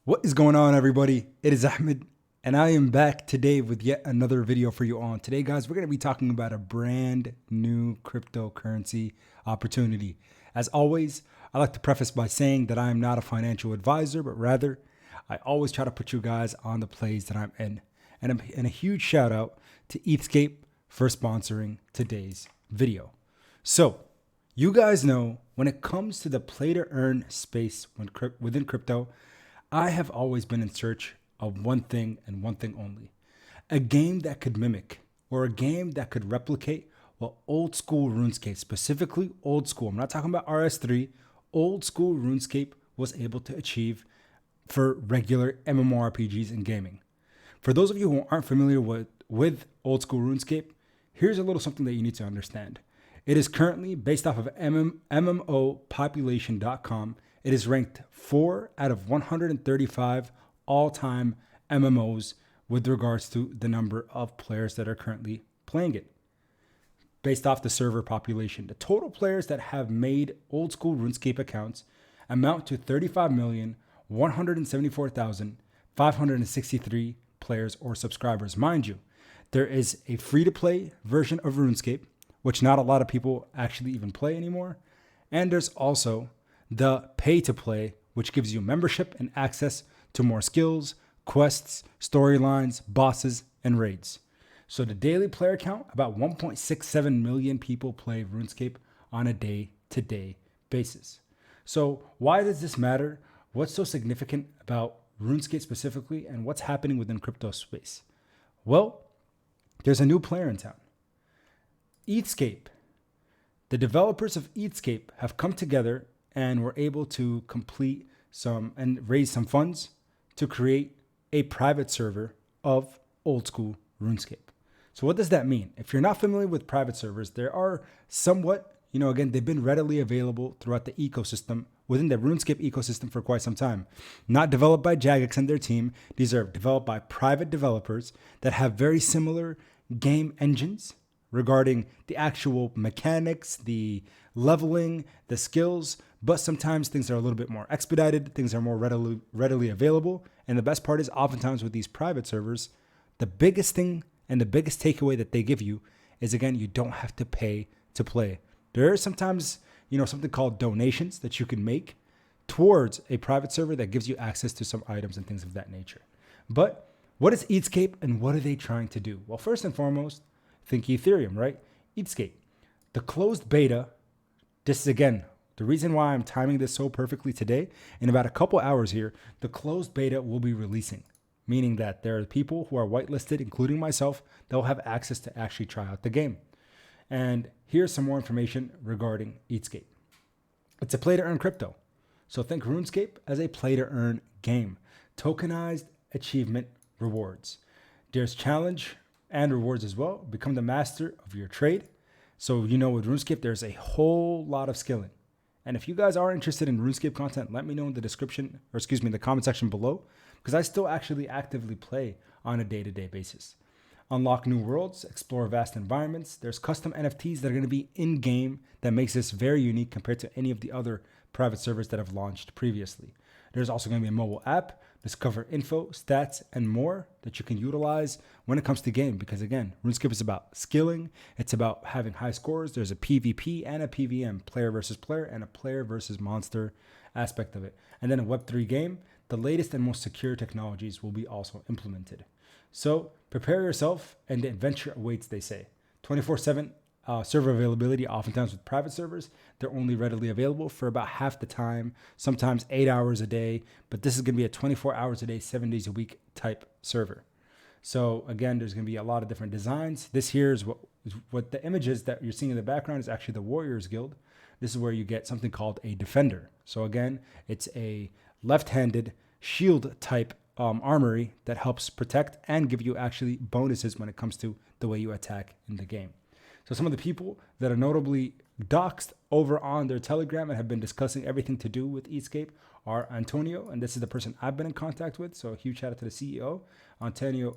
What is going on, everybody? It is Ahmed, and I am back today with yet another video for you all. Today, guys, we're going to be talking about a brand new cryptocurrency opportunity. As always, I like to preface by saying that I am not a financial advisor, but rather, I always try to put you guys on the plays that I'm in. And a huge shout out to Eatscape for sponsoring today's video. So, you guys know when it comes to the play to earn space within crypto, I have always been in search of one thing and one thing only: a game that could mimic or a game that could replicate what old school RuneScape, specifically old school, I'm not talking about RS3, old school RuneScape was able to achieve for regular MMORPGs and gaming. For those of you who aren't familiar with old school RuneScape, here's a little something that you need to understand. It is currently based off of MMOpopulation.com. It is ranked 4 out of 135 all-time MMOs with regards to the number of players that are currently playing it. Based off the server population, the total players that have made old school RuneScape accounts amount to 35,174,563 players or subscribers. Mind you, there is a free-to-play version of RuneScape, which not a lot of people actually even play anymore. And there's also the pay-to-play, which gives you membership and access to more skills, quests, storylines, bosses, and raids. So the daily player count, about 1.67 million people play RuneScape on a day-to-day basis. So why does this matter? What's so significant about RuneScape specifically, and what's happening within crypto space? Well, there's a new player in town. Eatscape. The developers of Eatscape have come together and were able to complete some and raise some funds to create a private server of old school RuneScape. So what does that mean? If you're not familiar with private servers, there are somewhat, again, they've been readily available throughout the ecosystem, within the RuneScape ecosystem for quite some time. Not developed by Jagex and their team. These are developed by private developers that have very similar game engines regarding the actual mechanics, the leveling, the skills, but sometimes things are a little bit more expedited, things are more readily available. And the best part is, oftentimes with these private servers, the biggest thing and the biggest takeaway that they give you is, again, you don't have to pay to play. There are sometimes, something called donations that you can make towards a private server that gives you access to some items and things of that nature. But what is Eatscape and what are they trying to do? Well, first and foremost, think Ethereum, right? Eatscape. The closed beta, this is, again, the reason why I'm timing this so perfectly today. In about a couple hours here, the closed beta will be releasing, meaning that there are people who are whitelisted, including myself, that will have access to actually try out the game. And here's some more information regarding Eatscape. It's a play-to-earn crypto. So think RuneScape as a play-to-earn game. Tokenized achievement rewards. There's challenge and rewards as well. Become the master of your trade. So, with RuneScape, there's a whole lot of skilling. And if you guys are interested in RuneScape content, let me know in the the comment section below, because I still actually actively play on a day-to-day basis. Unlock new worlds, explore vast environments. There's custom NFTs that are going to be in-game that makes this very unique compared to any of the other private servers that have launched previously. There's also going to be a mobile app, discover info, stats, and more that you can utilize when it comes to game. Because again, RuneScape is about skilling. It's about having high scores. There's a PvP and a PvM, player versus player, and a player versus monster aspect of it. And then a Web3 game, the latest and most secure technologies will be also implemented. So prepare yourself, and the adventure awaits, they say. 24/7 server availability. Oftentimes with private servers, they're only readily available for about half the time, sometimes 8 hours a day. But this is going to be a 24 hours a day, 7 days a week type server. So again, there's going to be a lot of different designs. This here is what the images that you're seeing in the background is actually the Warriors Guild. This is where you get something called a defender. So again, it's a left-handed shield type armory that helps protect and give you actually bonuses when it comes to the way you attack in the game. So some of the people that are notably doxed over on their Telegram and have been discussing everything to do with Eatscape are Antonio, and this is the person I've been in contact with. So a huge shout out to the CEO, Antonio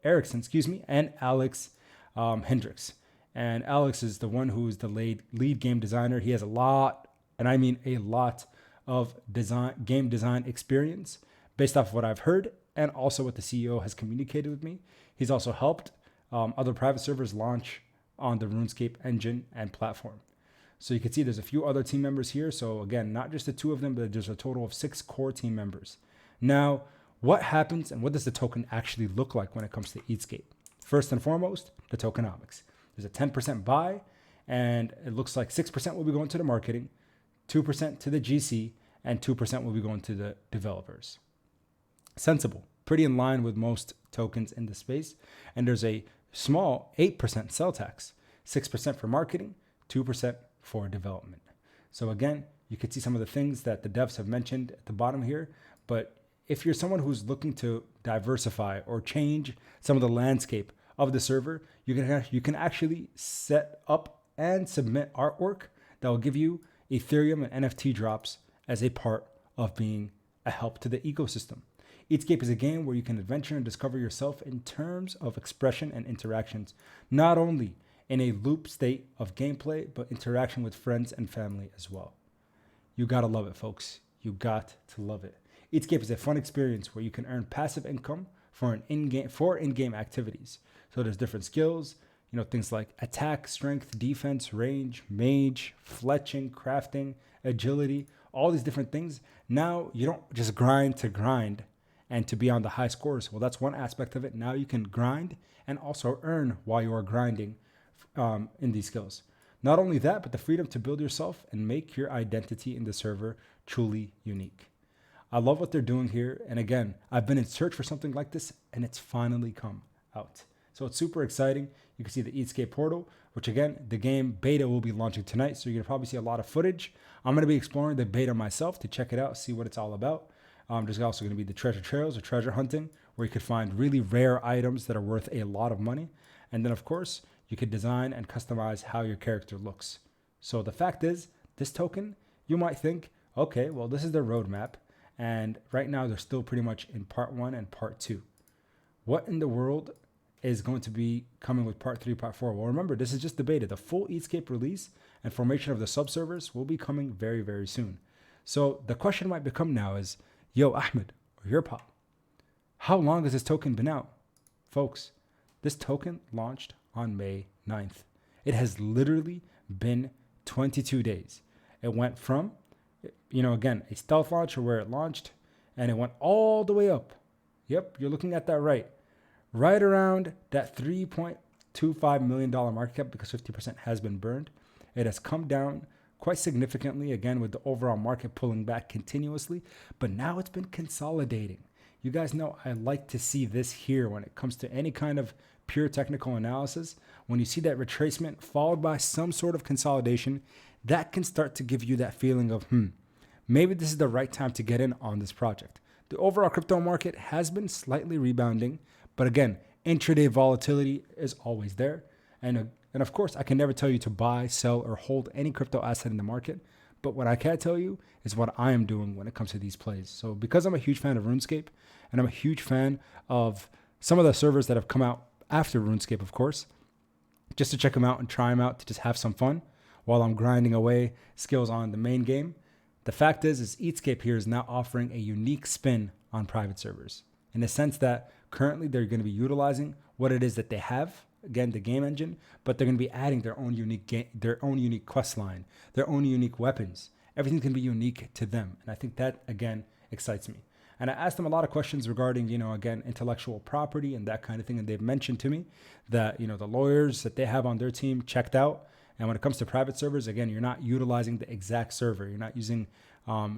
Erickson, and Alex Hendricks. And Alex is the one who is the lead game designer. He has a lot, and I mean a lot, of game design experience based off of what I've heard and also what the CEO has communicated with me. He's also helped other private servers launch on the RuneScape engine and platform. So you can see there's a few other team members here. So again, not just the two of them, but there's a total of 6 core team members. Now, what happens and what does the token actually look like when it comes to Eatscape? First and foremost, the tokenomics. There's a 10% buy, and it looks like 6% will be going to the marketing, 2% to the GC, and 2% will be going to the developers. Sensible, pretty in line with most tokens in the space. And there's a small 8% sell tax, 6% for marketing, 2% for development. So again, you can see some of the things that the devs have mentioned at the bottom here. But if you're someone who's looking to diversify or change some of the landscape of the server, you can actually set up and submit artwork that will give you Ethereum and NFT drops as a part of being a help to the ecosystem. Eatscape is a game where you can adventure and discover yourself in terms of expression and interactions, not only in a loop state of gameplay, but interaction with friends and family as well. You gotta love it, folks. You got to love it. Eatscape is a fun experience where you can earn passive income for in-game activities. So there's different skills, things like attack, strength, defense, range, mage, fletching, crafting, agility, all these different things. Now you don't just grind to grind and to be on the high scores. Well, that's one aspect of it. Now you can grind and also earn while you are grinding in these skills. Not only that, but the freedom to build yourself and make your identity in the server truly unique. I love what they're doing here. And again, I've been in search for something like this and it's finally come out. So it's super exciting. You can see the Eatscape portal, which again, the game beta will be launching tonight. So you're gonna probably see a lot of footage. I'm gonna be exploring the beta myself to check it out, see what it's all about. There's also gonna be the treasure trails or treasure hunting, where you could find really rare items that are worth a lot of money. And then of course, you could design and customize how your character looks. So the fact is, this token, you might think, okay, well, this is their roadmap. And right now they're still pretty much in part 1 and part 2. What in the world is going to be coming with part 3, part 4? Well, remember, this is just the beta. The full Eatscape release and formation of the subservers will be coming very, very soon. So the question might become now is, yo, Ahmed, or YourPOP, how long has this token been out? Folks, this token launched on May 9th. It has literally been 22 days. It went from, again, a stealth launcher where it launched, and it went all the way up. Yep, you're looking at that right around that $3.25 million market cap, because 50% has been burned. It has come down quite significantly, again, with the overall market pulling back continuously, but now it's been consolidating. You guys know I like to see this here when it comes to any kind of pure technical analysis. When you see that retracement followed by some sort of consolidation, that can start to give you that feeling of, maybe this is the right time to get in on this project. The overall crypto market has been slightly rebounding, but again, intraday volatility is always there. And of course, I can never tell you to buy, sell, or hold any crypto asset in the market. But what I can tell you is what I am doing when it comes to these plays. So because I'm a huge fan of RuneScape, and I'm a huge fan of some of the servers that have come out after RuneScape, of course, just to check them out and try them out to just have some fun while I'm grinding away skills on the main game. The fact is Eatscape here is now offering a unique spin on private servers, in the sense that currently they're going to be utilizing what it is that they have, again, the game engine, but they're going to be adding their own unique quest line, their own unique weapons. Everything can be unique to them. And I think that, again, excites me. And I asked them a lot of questions regarding, again, intellectual property and that kind of thing. And they've mentioned to me that, the lawyers that they have on their team checked out. And when it comes to private servers, again, you're not utilizing the exact server. You're not using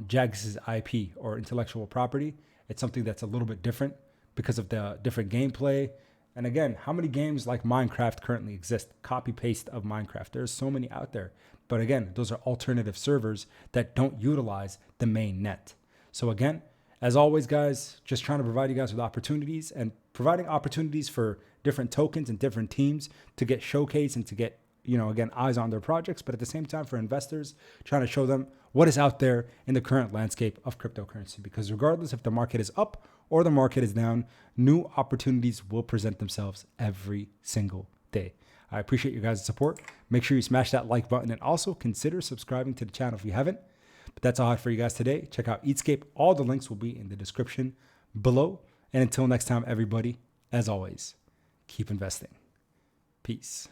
Jax's IP or intellectual property. It's something that's a little bit different because of the different gameplay. And again, how many games like Minecraft currently exist? Copy paste of Minecraft. There's so many out there. But again, those are alternative servers that don't utilize the main net. So again, as always, guys, just trying to provide you guys with opportunities and providing opportunities for different tokens and different teams to get showcased and to get, again, eyes on their projects. But at the same time, for investors, trying to show them what is out there in the current landscape of cryptocurrency. Because regardless if the market is up or the market is down, new opportunities will present themselves every single day. I appreciate you guys' support. Make sure you smash that like button and also consider subscribing to the channel if you haven't. But that's all I have for you guys today. Check out Eatscape. All the links will be in the description below. And until next time, everybody, as always, keep investing. Peace.